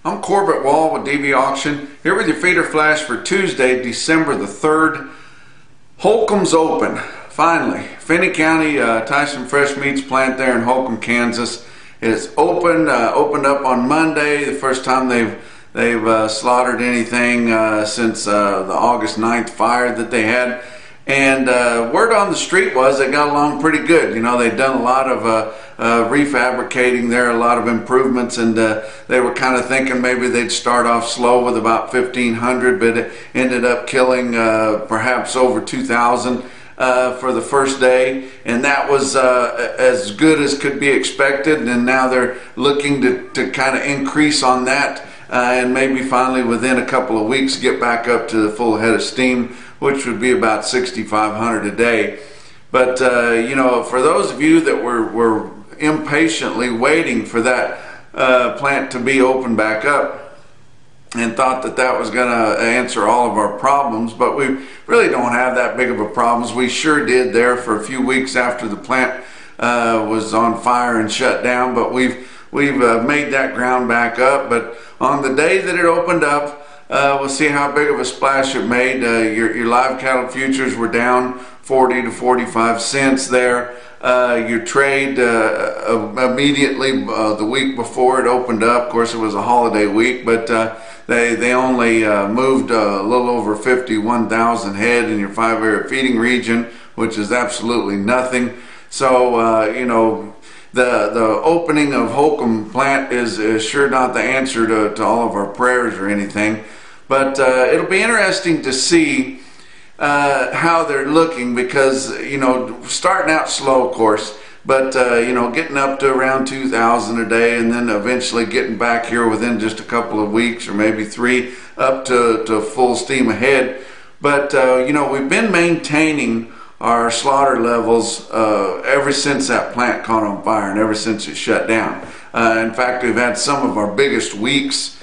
I'm Corbett Wall with DV Auction, here with your feeder flash for Tuesday, December the 3rd. Holcomb's open, finally. Finney County Tyson Fresh Meats plant there in Holcomb, Kansas is open. Opened up on Monday, the first time they've slaughtered anything since the August 9th fire that they had. And word on the street was they got along pretty good. You know, they'd done a lot of refabricating there, a lot of improvements, and they were kind of thinking maybe they'd start off slow with about 1,500, but it ended up killing perhaps over 2,000 for the first day, and that was as good as could be expected. And now they're looking to kind of increase on that, and maybe finally within a couple of weeks get back up to the full head of steam, which would be about 6,500 a day. But you know, for those of you that were impatiently waiting for that plant to be open back up and thought that that was going to answer all of our problems, but we really don't have that big of a problems. We sure did there for a few weeks after the plant was on fire and shut down, but we've made that ground back up. But on the day that it opened up, we'll see how big of a splash it made. Your live cattle futures were down 40 to 45 cents there. Your trade immediately the week before it opened up, of course it was a holiday week, but they only moved a little over 51,000 head in your 5-area feeding region, which is absolutely nothing. So you know, the opening of Holcomb plant is sure not the answer to all of our prayers or anything, but it'll be interesting to see how they're looking, because you know, starting out slow of course, but you know, getting up to around 2,000 a day, and then eventually getting back here within just a couple of weeks or maybe 3 up to full steam ahead. But you know, we've been maintaining our slaughter levels ever since that plant caught on fire and ever since it shut down. In fact, we've had some of our biggest weeks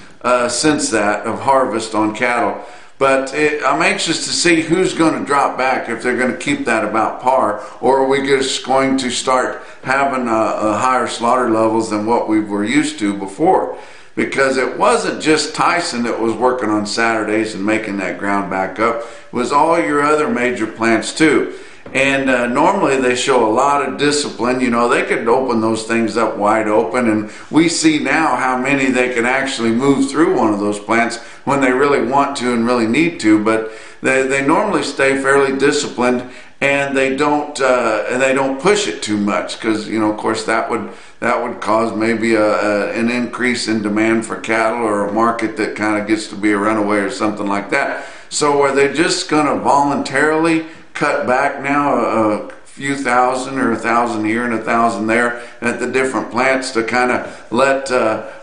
since that of harvest on cattle. But I'm anxious to see who's going to drop back, if they're going to keep that about par, or are we just going to start having higher slaughter levels than what we were used to before. Because it wasn't just Tyson that was working on Saturdays and making that ground back up. It was all your other major plants too. And normally they show a lot of discipline. You know, they could open those things up wide open, and we see now how many they can actually move through one of those plants when they really want to and really need to. But they normally stay fairly disciplined, and they don't push it too much, because you know, of course, that would cause maybe an increase in demand for cattle, or a market that kind of gets to be a runaway or something like that. So are they just going to voluntarily cut back now a few thousand, or 1,000 here and 1,000 there at the different plants, to kind of let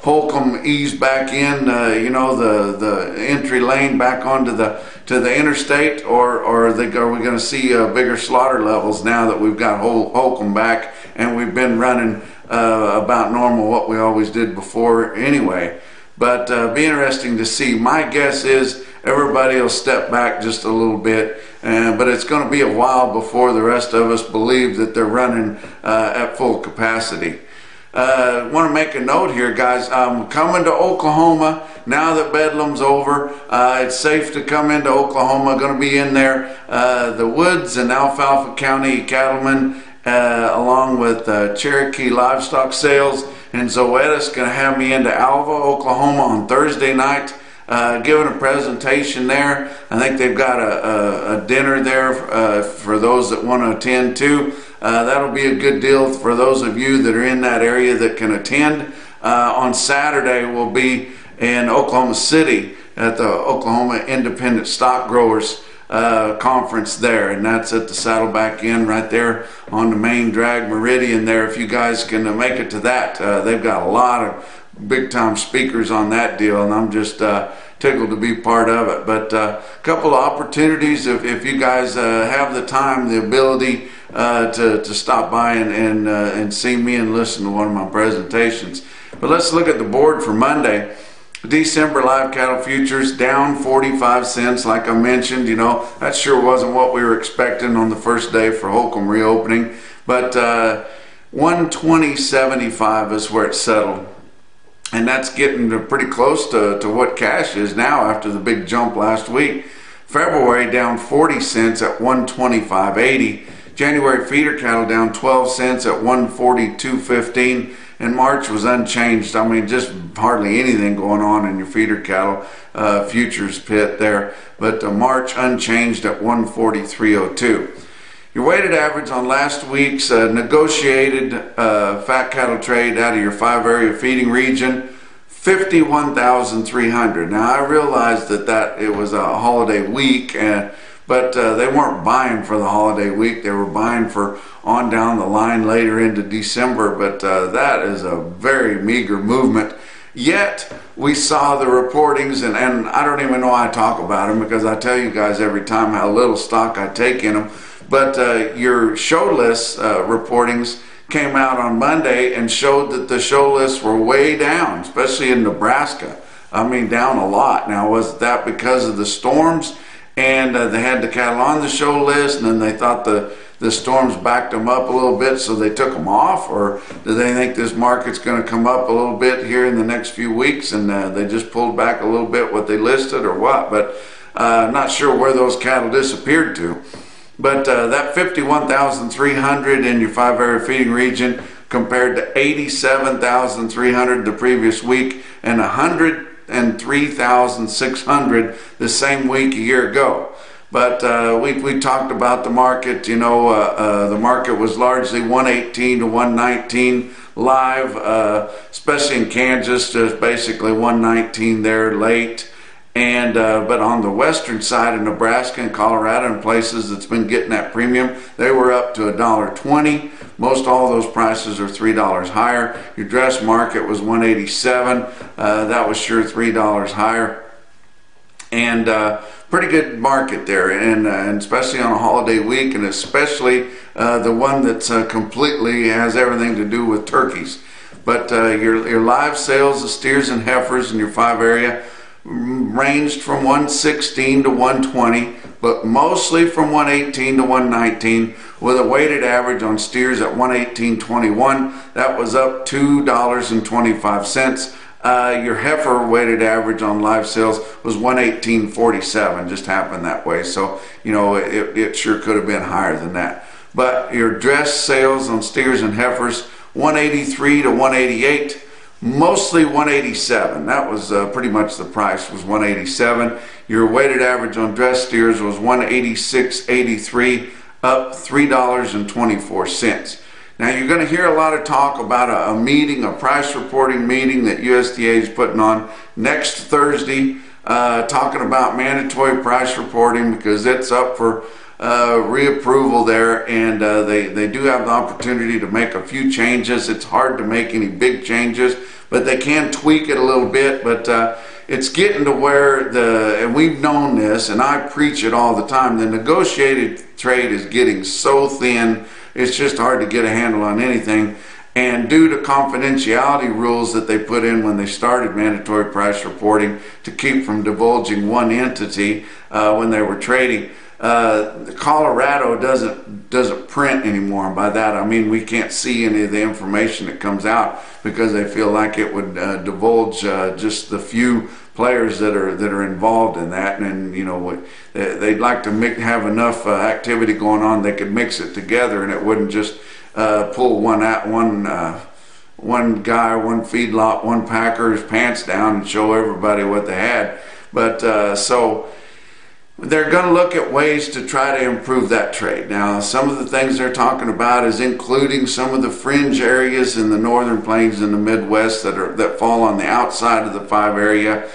Holcomb ease back in, you know, the entry lane back onto the interstate, or are we going to see bigger slaughter levels now that we've got Holcomb back and we've been running about normal, what we always did before anyway? But be interesting to see. My guess is everybody will step back just a little bit, but it's going to be a while before the rest of us believe that they're running at full capacity. Want to make a note here, guys. I'm coming to Oklahoma now that Bedlam's over. It's safe to come into Oklahoma. Going to be in there. The Woods and Alfalfa County cattlemen, along with Cherokee Livestock Sales and Zoetis, going to have me into Alva, Oklahoma on Thursday night, giving a presentation there. I think they've got a dinner there for those that want to attend too. That'll be a good deal for those of you that are in that area that can attend. On Saturday we'll be in Oklahoma City at the Oklahoma Independent Stock Growers conference there, and that's at the Saddleback Inn right there on the main drag meridian there. If you guys can make it to that, they've got a lot of big time speakers on that deal, and I'm just tickled to be part of it. But a couple of opportunities if you guys have the time, the ability to stop by and see me and listen to one of my presentations. But let's look at the board for Monday. December live cattle futures down 45 cents, like I mentioned. You know, that sure wasn't what we were expecting on the first day for Holcomb reopening, but 120.75 is where it settled. and that's getting pretty close to what cash is now after the big jump last week. February down 40 cents at 125.80. January feeder cattle down 12 cents at 142.15, and March was unchanged. I mean, just hardly anything going on in your feeder cattle futures pit there, but March unchanged at 143.02. Your weighted average on last week's negotiated fat cattle trade out of your 5 area feeding region, 51,300. Now I realized that it was a holiday week, but they weren't buying for the holiday week. They were buying for on down the line later into December, but that is a very meager movement. Yet we saw the reportings, and I don't even know why I talk about them, because I tell you guys every time how little stock I take in them. But your show list reportings came out on Monday and showed that the show lists were way down, especially in Nebraska. I mean, down a lot. Now, was that because of the storms and they had the cattle on the show list, and then they thought the storms backed them up a little bit, so they took them off? Or do they think this market's going to come up a little bit here in the next few weeks, and they just pulled back a little bit what they listed, or what? But I'm not sure where those cattle disappeared to. But that 51,300 in your 5 area feeding region compared to 87,300 the previous week and 103,600 the same week a year ago. But we talked about the market. You know, the market was largely 118 to 119 live, especially in Kansas, just basically 119 there late. And but on the western side of Nebraska and Colorado and places that's been getting that premium, they were up to $1.20. Most all those prices are $3 higher. Your dress market was 187. That was sure $3 higher. And pretty good market there, and especially on a holiday week, and especially the one that's completely has everything to do with turkeys. But your live sales of steers and heifers in your 5 area ranged from 116 to 120, but mostly from 118 to 119, with a weighted average on steers at 118.21. That was up $2.25. Your heifer weighted average on live sales was 118.47. Just happened that way, so you know it sure could have been higher than that. But your dress sales on steers and heifers 183 to 188. Mostly 187. That was pretty much the price, was 187. Your weighted average on dress steers was 186.83, up $3.24. Now you're going to hear a lot of talk about a meeting, a price reporting meeting that USDA is putting on next Thursday, talking about mandatory price reporting, because it's up for reapproval there, and they do have the opportunity to make a few changes. It's hard to make any big changes, but they can tweak it a little bit. But it's getting to where and we've known this, and I preach it all the time, the negotiated trade is getting so thin, it's just hard to get a handle on anything. And due to confidentiality rules that they put in when they started mandatory price reporting to keep from divulging one entity when they were trading, Colorado doesn't print anymore, and by that I mean we can't see any of the information that comes out, because they feel like it would divulge just the few players that are involved in that, and you know they'd like to have enough activity going on they could mix it together, and it wouldn't just pull one guy, one feedlot, one packer's pants down and show everybody what they had. But so they're going to look at ways to try to improve that trade. Now, some of the things they're talking about is including some of the fringe areas in the northern plains and the Midwest that fall on the outside of the 5 area,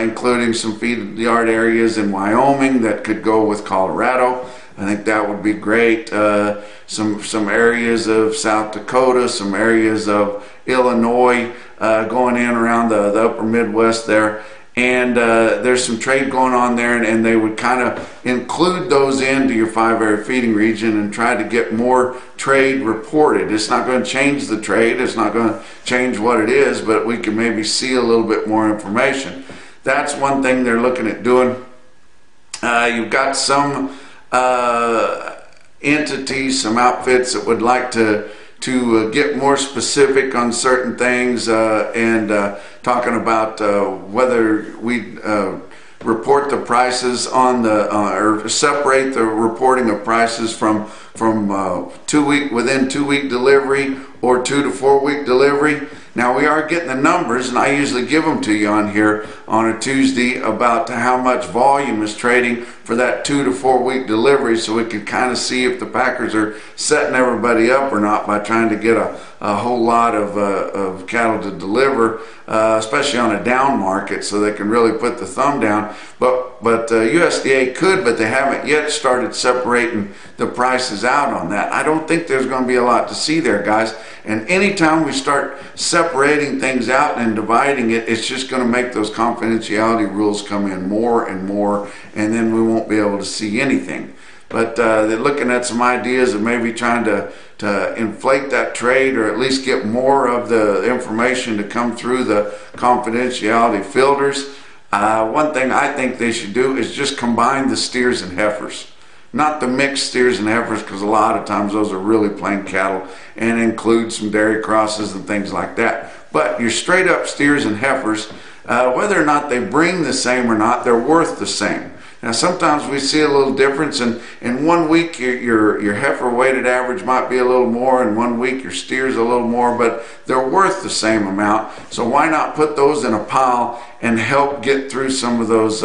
including some feed yard areas in Wyoming that could go with Colorado. I think that would be great. Some areas of South Dakota, some areas of Illinois, going in around the upper Midwest there. And there's some trade going on there, and they would kind of include those into your 5 area feeding region and try to get more trade reported. It's not going to change the trade, it's not going to change what it is, but we can maybe see a little bit more information. That's one thing they're looking at doing. You've got some entities, some outfits that would like to get more specific on certain things and talking about whether we report the prices on the or separate the reporting of prices from within 2 week delivery or 2 to 4 week delivery. Now we are getting the numbers, and I usually give them to you on here on a Tuesday about how much volume is trading for that 2 to 4 week delivery, so we can kind of see if the packers are setting everybody up or not by trying to get a whole lot of cattle to deliver, especially on a down market, so they can really put the thumb down. But USDA could, but they haven't yet started separating the prices out on that. I don't think there's going to be a lot to see there, guys. And anytime we start separating things out and dividing it, it's just going to make those confidentiality rules come in more and more, and then we won't be able to see anything. But they're looking at some ideas of maybe trying to inflate that trade, or at least get more of the information to come through the confidentiality filters. One thing I think they should do is just combine the steers and heifers. Not the mixed steers and heifers, because a lot of times those are really plain cattle and include some dairy crosses and things like that. But your straight up steers and heifers, whether or not they bring the same or not, they're worth the same. Now sometimes we see a little difference, and in 1 week your heifer weighted average might be a little more, and 1 week your steer's a little more, but they're worth the same amount. So why not put those in a pile and help get through some of those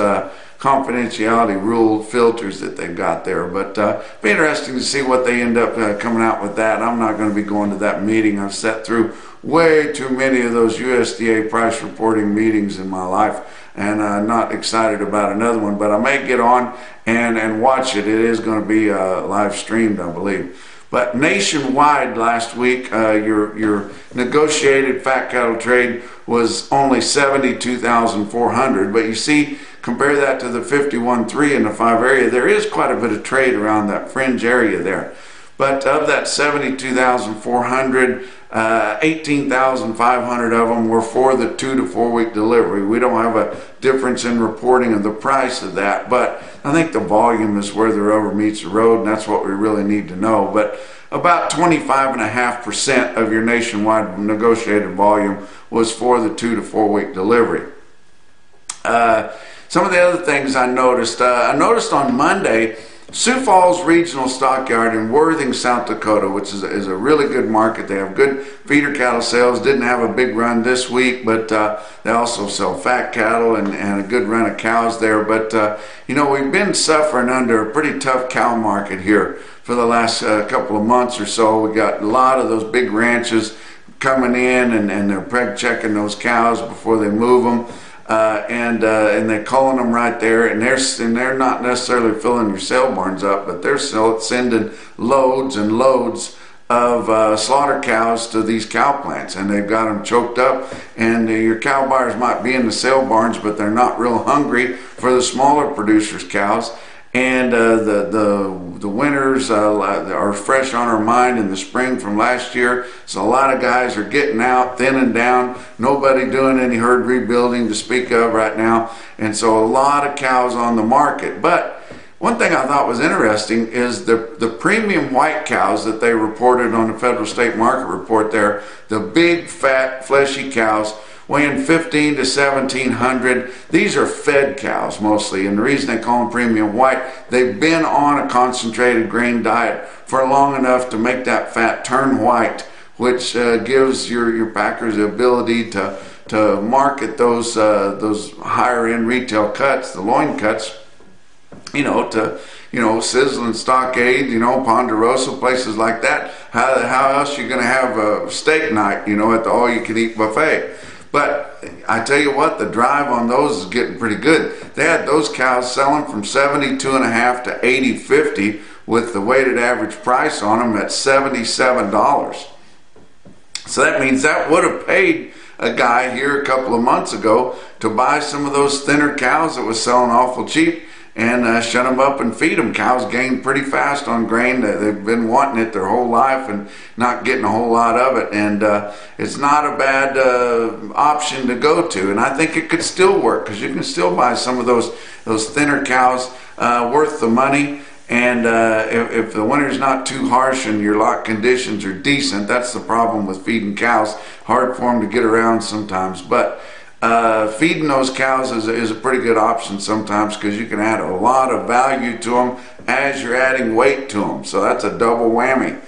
confidentiality rule filters that they've got there. But be interesting to see what they end up coming out with that. I'm not going to be going to that meeting. I've sat through way too many of those USDA price reporting meetings in my life, and I'm not excited about another one, but I may get on and watch it. It is going to be live streamed, I believe. But nationwide last week, your negotiated fat cattle trade was only 72,400. But you see, compare that to the 51.3 in the 5 area, there is quite a bit of trade around that fringe area there. But of that 72,400, 18,500 of them were for the 2 to 4 week delivery. We don't have a difference in reporting of the price of that, but I think the volume is where the rubber meets the road, and that's what we really need to know. But about 25.5% of your nationwide negotiated volume was for the 2 to 4 week delivery. Some of the other things I noticed on Monday, Sioux Falls Regional Stockyard in Worthing, South Dakota, which is a really good market. They have good feeder cattle sales. Didn't have a big run this week, but they also sell fat cattle and a good run of cows there. But you know, we've been suffering under a pretty tough cow market here for the last couple of months or so. We got a lot of those big ranches coming in, and they're preg checking those cows before they move them. And they're culling them right there, and they're not necessarily filling your sale barns up, but they're still sending loads and loads of slaughter cows to these cow plants, and they've got them choked up. And your cow buyers might be in the sale barns, but they're not real hungry for the smaller producers' cows. And the winters are fresh on our mind in the spring from last year. So a lot of guys are getting out, thinning down. Nobody doing any herd rebuilding to speak of right now. And so a lot of cows on the market. But one thing I thought was interesting is the premium white cows that they reported on the Federal State Market Report there, the big, fat, fleshy cows, weighing 15 to 1,700. These are fed cows mostly, and the reason they call them premium white, they've been on a concentrated grain diet for long enough to make that fat turn white, which gives your packers the ability to market those higher end retail cuts, the loin cuts, to Sizzling, Stockade, Ponderosa, places like that. How else are you going to have a steak night, at the all-you-can-eat buffet? But I tell you what, the drive on those is getting pretty good. They had those cows selling from 72.5 to 80.50 with the weighted average price on them at $77. So that means that would have paid a guy here a couple of months ago to buy some of those thinner cows that was selling awful cheap and shut them up and feed them. Cows gain pretty fast on grain. They've been wanting it their whole life and not getting a whole lot of it. And it's not a bad option to go to. And I think it could still work, because you can still buy some of those thinner cows worth the money. And if the winter's not too harsh and your lot conditions are decent, that's the problem with feeding cows. Hard for them to get around sometimes. But feeding those cows is a pretty good option sometimes, because you can add a lot of value to them as you're adding weight to them. So that's a double whammy.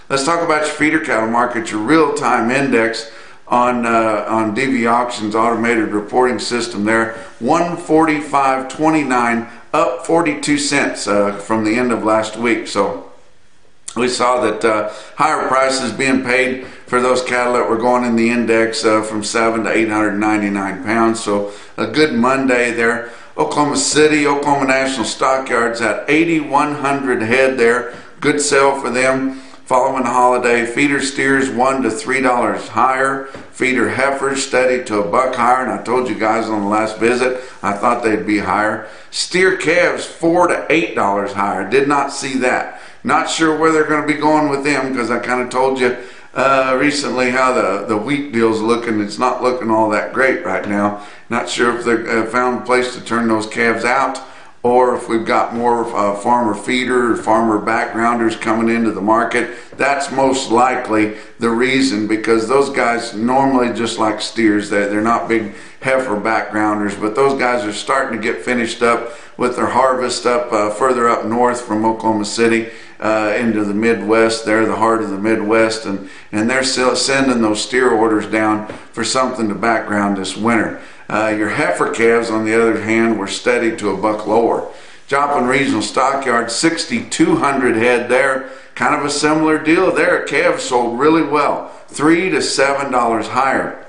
Let's talk about your feeder cattle market, your real-time index on DV Auctions automated reporting system there. 145.29, up 42 cents from the end of last week. So we saw that higher prices being paid for those cattle that were going in the index from 7 to 899 pounds. So a good Monday there. Oklahoma City, Oklahoma National Stockyards at 8,100 head there. Good sale for them. Following the holiday, feeder steers $1 to $3 higher. Feeder heifers steady to $1 higher, and I told you guys on the last visit I thought they'd be higher. Steer calves $4 to $8 higher. Did not see that. Not sure where they're going to be going with them, because I kind of told you recently how the wheat deal's looking. It's not looking all that great right now. Not sure if they've found a place to turn those calves out, or if we've got more farmer feeder or farmer backgrounders coming into the market. That's most likely the reason, because those guys normally, just like steers, they're not big heifer backgrounders, but those guys are starting to get finished up with their harvest up further up north from Oklahoma City into the Midwest. They're the heart of the Midwest, and they're still sending those steer orders down for something to background this winter. Your heifer calves, on the other hand, were steady to $1 lower. Joplin Regional Stockyard, 6,200 head there. Kind of a similar deal there. Calves sold really well, $3 to $7 higher.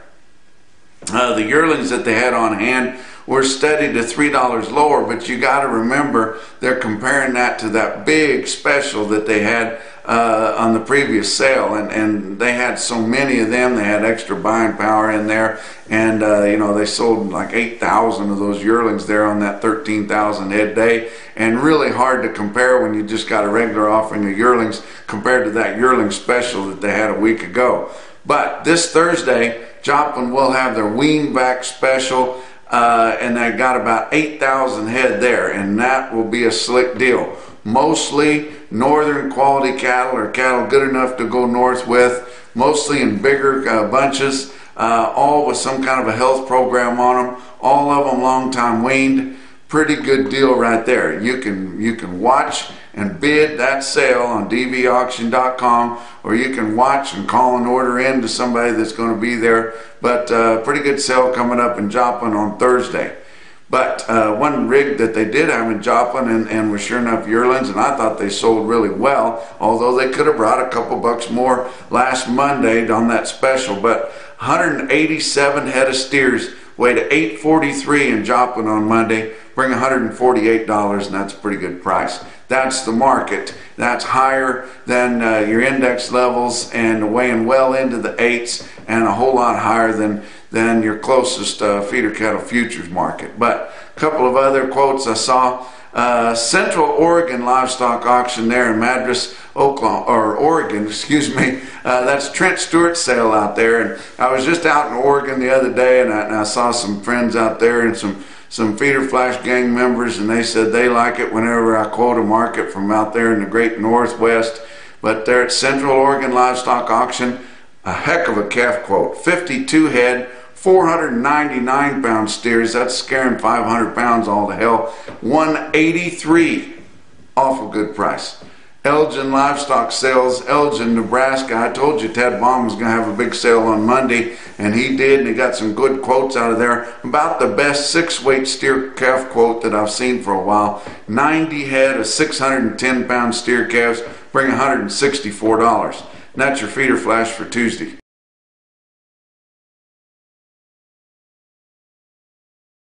The yearlings that they had on hand were steady to $3 lower, but you got to remember they're comparing that to that big special that they had on the previous sale, and they had so many of them. They had extra buying power in there, and you know, they sold like 8,000 of those yearlings there on that 13,000 head day, and really hard to compare when you just got a regular offering of yearlings compared to that yearling special that they had a week ago. But this Thursday, Joplin will have their wean back special, and they got about 8,000 head there, and that will be a slick deal. Mostly northern quality cattle, or cattle good enough to go north with, mostly in bigger bunches, all with some kind of a health program on them, all of them long time weaned. Pretty good deal right there. You can watch and bid that sale on dvauction.com, or you can watch and call an order in to somebody that's going to be there. But pretty good sale coming up in Joplin on Thursday. But one rig that they did have in Joplin and was sure enough yearlings, and I thought they sold really well, although they could have brought a couple bucks more last Monday on that special. But 187 head of steers weighed at 843 in Joplin on Monday, bring $148, and that's a pretty good price. That's the market. That's higher than your index levels, and weighing well into the 8s, and a whole lot higher than your closest feeder cattle futures market. But a couple of other quotes I saw. Central Oregon livestock auction there in Madras, Oregon, excuse me. That's Trent Stewart's sale out there, and I was just out in Oregon the other day, and I saw some friends out there and some Feeder Flash gang members, and they said they like it whenever I quote a market from out there in the great Northwest. But they're at Central Oregon livestock auction. A heck of a calf quote. 52 head, 499 pound steers. That's scaring 500 pounds all to hell. 183. Awful good price. Elgin livestock sales, Elgin, Nebraska. I told you Ted Baum was going to have a big sale on Monday, and he did, and he got some good quotes out of there. About the best 6-weight steer calf quote that I've seen for a while. 90 head of 610 pound steer calves bring $164. And that's your Feeder Flash for Tuesday.